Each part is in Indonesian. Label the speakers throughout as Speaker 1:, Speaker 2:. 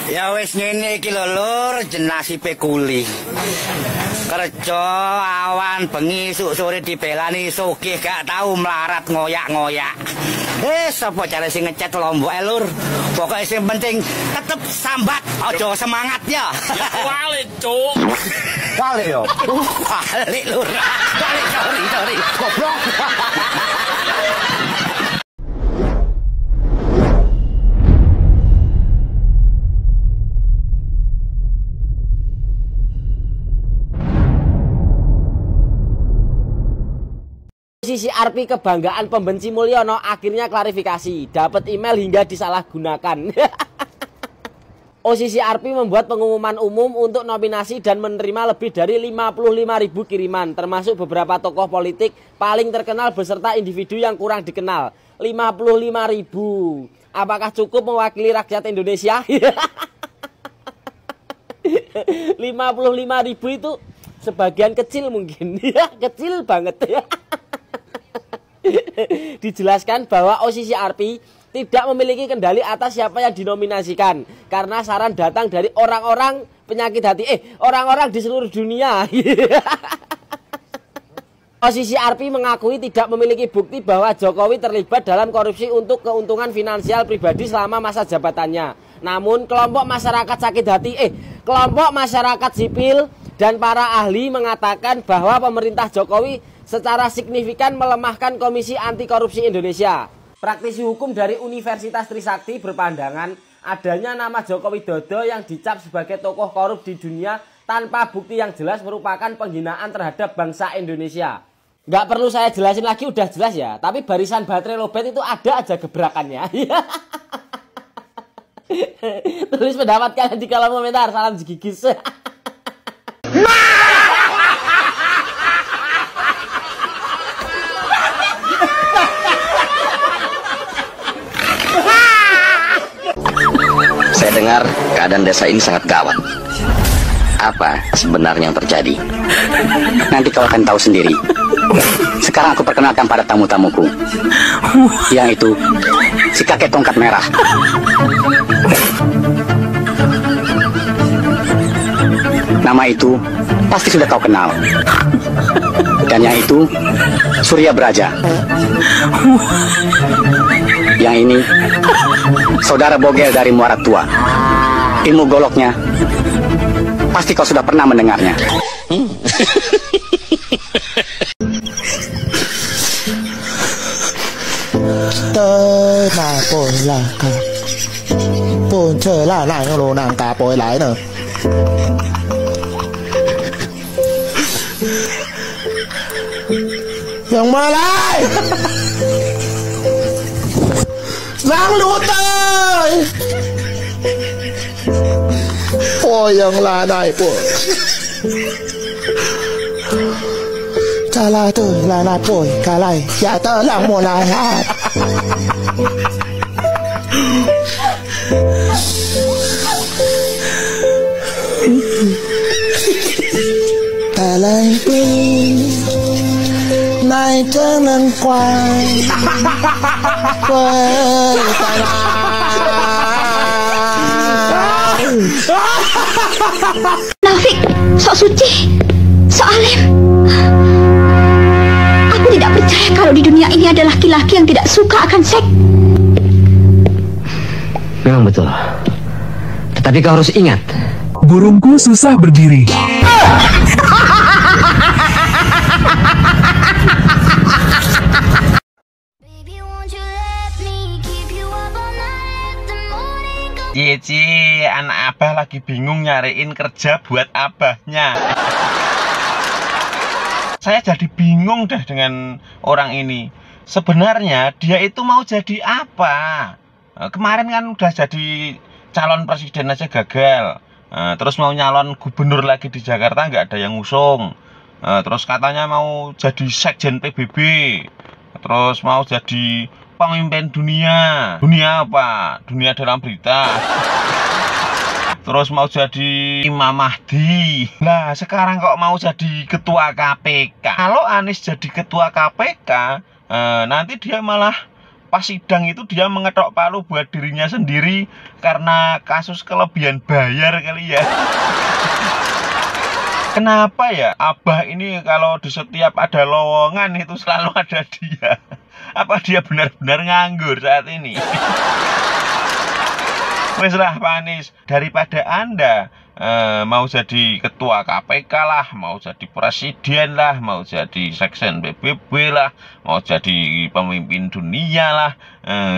Speaker 1: Ya wis ngene iki lho Lur, jenasibe kuli. Kerja awan bengi sore dibelani sugih gak tau melarat ngoyak-ngoyak. Sapa jare sing ngecat Lombok Lur? Pokoke sing penting tetep sambat, aja semangat ya.
Speaker 2: Ya wale, Cuk.
Speaker 1: Wale yo. Wale Lur. Wale sorry. Goblok.
Speaker 3: Posisi RP kebanggaan pembenci Mulyono akhirnya klarifikasi, dapat email hingga disalahgunakan. OCC RP membuat pengumuman umum untuk nominasi dan menerima lebih dari 55.000 kiriman, termasuk beberapa tokoh politik paling terkenal beserta individu yang kurang dikenal. 55.000. Apakah cukup mewakili rakyat Indonesia? 55.000 itu sebagian kecil mungkin. Kecil banget ya. Dijelaskan bahwa OCC RP tidak memiliki kendali atas siapa yang dinominasikan karena saran datang dari orang-orang penyakit hati, orang-orang di seluruh dunia. OCC RP mengakui tidak memiliki bukti bahwa Jokowi terlibat dalam korupsi untuk keuntungan finansial pribadi selama masa jabatannya. Namun kelompok masyarakat sakit hati, kelompok masyarakat sipil dan para ahli mengatakan bahwa pemerintah Jokowi secara signifikan melemahkan Komisi Anti Korupsi Indonesia. Praktisi hukum dari Universitas Trisakti berpandangan adanya nama Joko Widodo yang dicap sebagai tokoh korup di dunia tanpa bukti yang jelas merupakan penghinaan terhadap bangsa Indonesia. Nggak perlu saya jelasin lagi, udah jelas ya. Tapi barisan baterai lobet itu ada aja gebrakannya. Tulis pendapat kalian di kolom komentar. Salam jigigis.
Speaker 4: Saya dengar keadaan desa ini sangat gawat. Apa sebenarnya yang terjadi? Nanti kau akan tahu sendiri. Sekarang aku perkenalkan pada tamu-tamuku. Yang itu, si kakek tongkat merah. Nama itu pasti sudah kau kenal. Dan yang itu, Surya Braja. Yang ini, saudara Bogel dari Muara Tua. Ilmu goloknya pasti kau sudah pernah mendengarnya.
Speaker 5: Yang malai Lang lutay Ôi yang lanai po Kalai tu lanai po Kalai Ya tơ lang mo lai hat Kalai pi Này trơn lên quay Quay
Speaker 6: Nafik, sok suci, sok alim. Aku tidak percaya kalau di dunia ini ada laki-laki yang tidak suka akan seks.
Speaker 4: Memang betul. Tetapi kau harus ingat,
Speaker 7: burungku susah berdiri.
Speaker 2: Cici, anak abah lagi bingung nyariin kerja buat abahnya. Saya jadi bingung dah dengan orang ini. Sebenarnya dia itu mau jadi apa? Kemarin kan udah jadi calon presiden aja gagal. Terus mau nyalon gubernur lagi di Jakarta nggak ada yang ngusung. Terus katanya mau jadi sekjen PBB. Terus mau jadi pemimpin dunia. Dunia apa? Dunia dalam berita. Terus mau jadi Imam Mahdi. Nah sekarang kok mau jadi ketua KPK. Kalau Anies jadi ketua KPK, nanti dia malah pas sidang itu dia mengetok palu buat dirinya sendiri karena kasus kelebihan bayar kali ya. Kenapa ya Abah ini kalau di setiap ada lowongan itu selalu ada dia? Apa dia benar-benar nganggur saat ini? Wes lah Pak Anies, daripada Anda mau jadi ketua KPK lah, mau jadi presiden lah, mau jadi sekjen PBB lah, mau jadi pemimpin dunia lah,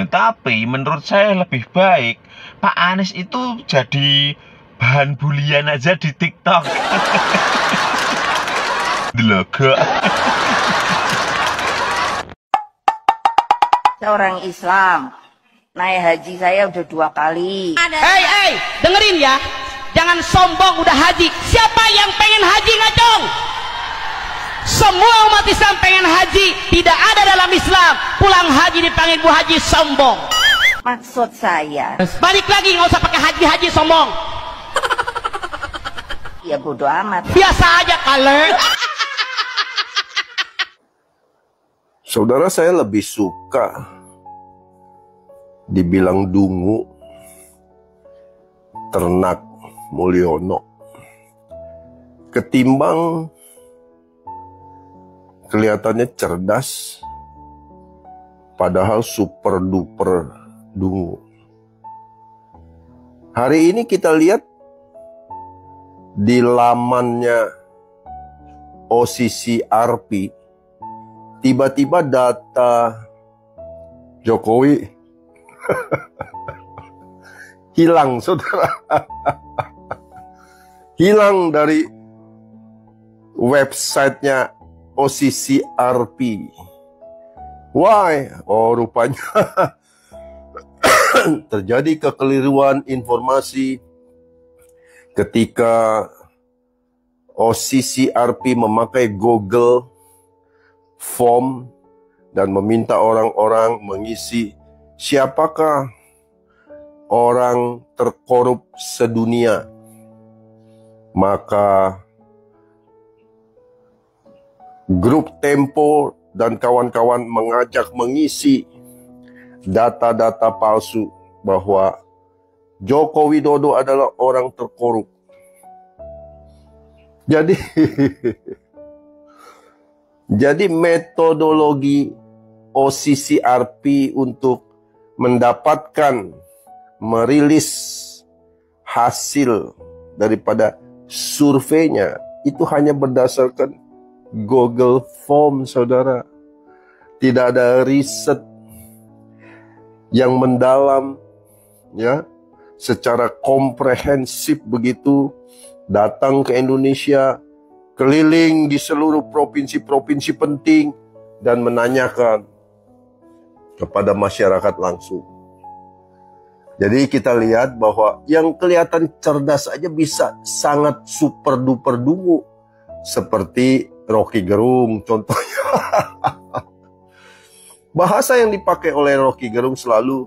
Speaker 2: tapi menurut saya lebih baik Pak Anies itu jadi bahan bulian aja di TikTok. Deloga.
Speaker 8: Seorang Islam, naik haji saya udah 2 kali.
Speaker 9: Hei, dengerin ya. Jangan sombong udah haji. Siapa yang pengen haji ngacung? Semua umat Islam pengen haji. Tidak ada dalam Islam pulang haji dipanggil Bu Haji sombong.
Speaker 8: Maksud saya,
Speaker 9: Balik lagi, nggak usah pakai haji sombong.
Speaker 8: ya bodo amat.
Speaker 9: Biasa aja kali.
Speaker 10: Saudara, saya lebih suka dibilang dungu ternak Mulyono ketimbang kelihatannya cerdas padahal super duper dungu. Hari ini kita lihat di lamannya OCCRP tiba-tiba data Jokowi hilang, saudara. Hilang dari websitenya OCCRP. Why? Oh, rupanya terjadi kekeliruan informasi ketika OCCRP memakai Google Form dan meminta orang-orang mengisi siapakah orang terkorup sedunia. Maka grup Tempo dan kawan-kawan mengajak mengisi data-data palsu bahwa Joko Widodo adalah orang terkorup. Jadi metodologi OCCRP untuk mendapatkan merilis hasil daripada surveinya itu hanya berdasarkan Google Form, saudara. Tidak ada riset yang mendalam, ya, secara komprehensif begitu, datang ke Indonesia, keliling di seluruh provinsi-provinsi penting dan menanyakan kepada masyarakat langsung. Jadi kita lihat bahwa yang kelihatan cerdas aja bisa sangat super duper dungu. Seperti Rocky Gerung contohnya. Bahasa yang dipakai oleh Rocky Gerung selalu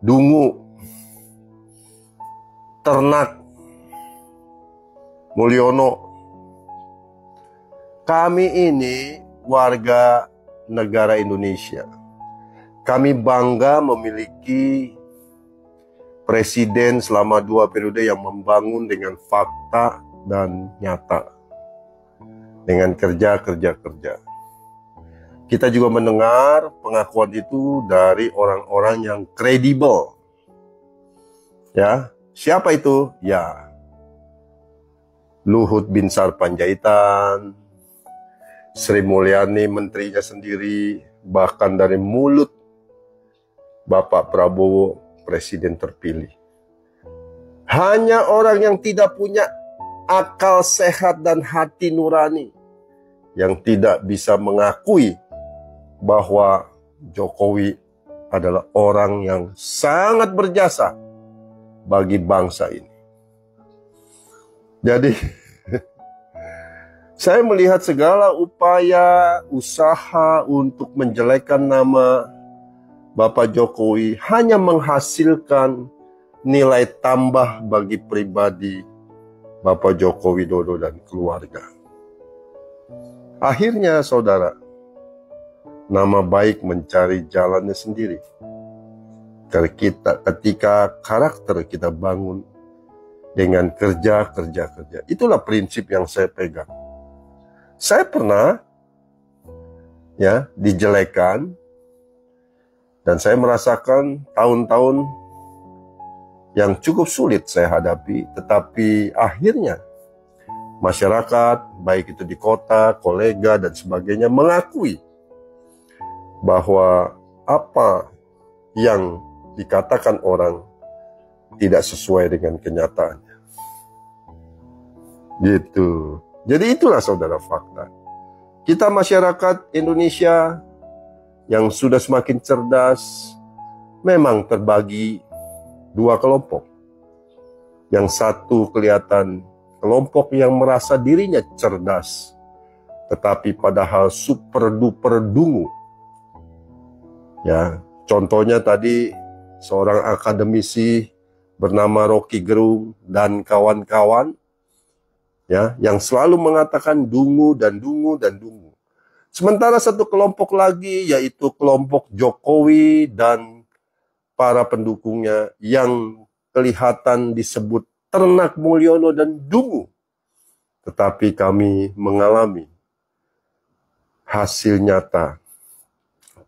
Speaker 10: dungu, ternak, Mulyono. Kami ini warga negara Indonesia. Kami bangga memiliki presiden selama 2 periode yang membangun dengan fakta dan nyata. Dengan kerja. Kita juga mendengar pengakuan itu dari orang-orang yang kredibel. Ya, siapa itu? Ya, Luhut Binsar Panjaitan, Sri Mulyani menterinya sendiri, bahkan dari mulut Bapak Prabowo, presiden terpilih. Hanya orang yang tidak punya akal sehat dan hati nurani yang tidak bisa mengakui bahwa Jokowi adalah orang yang sangat berjasa bagi bangsa ini. Jadi saya melihat segala upaya, usaha untuk menjelekkan nama Bapak Jokowi hanya menghasilkan nilai tambah bagi pribadi Bapak Joko Widodo dan keluarga. Akhirnya, saudara, nama baik mencari jalannya sendiri. Ketika karakter kita bangun dengan kerja, itulah prinsip yang saya pegang. Saya pernah dijelekan, dan saya merasakan tahun-tahun yang cukup sulit saya hadapi, tetapi akhirnya masyarakat, baik itu di kota, kolega, dan sebagainya, mengakui bahwa apa yang dikatakan orang tidak sesuai dengan kenyataannya. Gitu. Jadi itulah saudara fakta. Kita masyarakat Indonesia yang sudah semakin cerdas memang terbagi dua kelompok. Yang satu kelihatan kelompok yang merasa dirinya cerdas, tetapi padahal super duper dungu. Ya, contohnya tadi seorang akademisi bernama Rocky Gerung dan kawan-kawan, ya, yang selalu mengatakan dungu dan dungu dan dungu. Sementara satu kelompok lagi, yaitu kelompok Jokowi dan para pendukungnya, yang kelihatan disebut ternak Mulyono dan dungu. Tetapi kami mengalami hasil nyata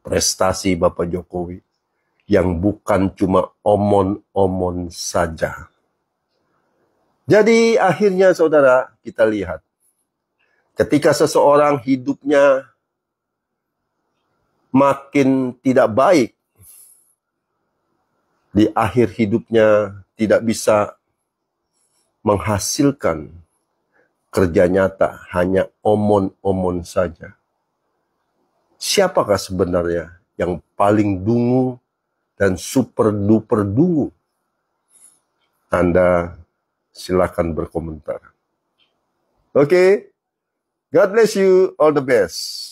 Speaker 10: prestasi Bapak Jokowi yang bukan cuma omon-omon saja. Jadi akhirnya saudara, kita lihat ketika seseorang hidupnya makin tidak baik, di akhir hidupnya tidak bisa menghasilkan kerja nyata, hanya omon-omon saja. Siapakah sebenarnya yang paling dungu dan super duper dungu? Anda silakan berkomentar. Oke, God bless you, all the best.